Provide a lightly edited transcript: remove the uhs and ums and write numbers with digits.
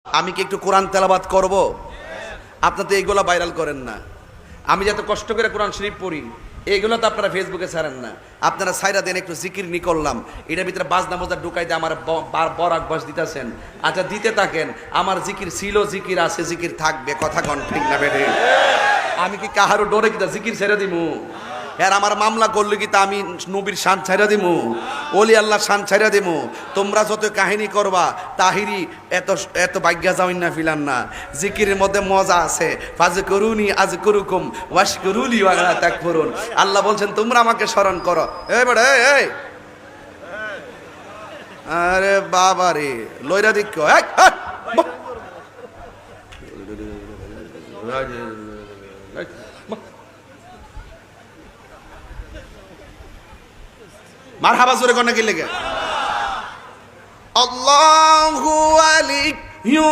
আমি কি একটু কোরআন তেলাওয়াত করব? আপনারা তো এইগুলা ভাইরাল করেন না। আমি যত কষ্ট করে কোরআন শরীফ পড়ি এইগুলো তো আপনারা ফেসবুকে ছাড়েন না। আপনারা সাইরা দেন একটু জিকির নি করলাম, এটার ভিতরে বাজনা মজা ঢুকাইতে আমার বরাক বাস দিতেছেন। আচ্ছা দিতে থাকেন, আমার জিকির ছিল, জিকির আছে, জিকির থাকবে। কথা কন ঠিক না বেঠে? আমি কি কাহারও ডরে কিতা জিকির ছেড়ে দিমু? আর আমার মামলা করলে কি তা আমি নবীর শান ছাইরা দিমু, ওলি আল্লাহ শান ছাইরা দিমু? তোমরা যত কাহিনী করবা তাহিরি এত এত ভাগ্যা যাওয়াই না ফিলান না। জিকিরের মধ্যে মজা আছে। ফাজকুরুনি আযকুরুকুম ওয়াশকুরুলি ওয়ালা তাকফুরুন। আল্লাহ বলছেন তোমরা আমাকে স্মরণ করো। এই বড় এই, আরে বাবা রে লইরা দিক মারহাবা জোরে কোন কি লেগে? আল্লাহু আলী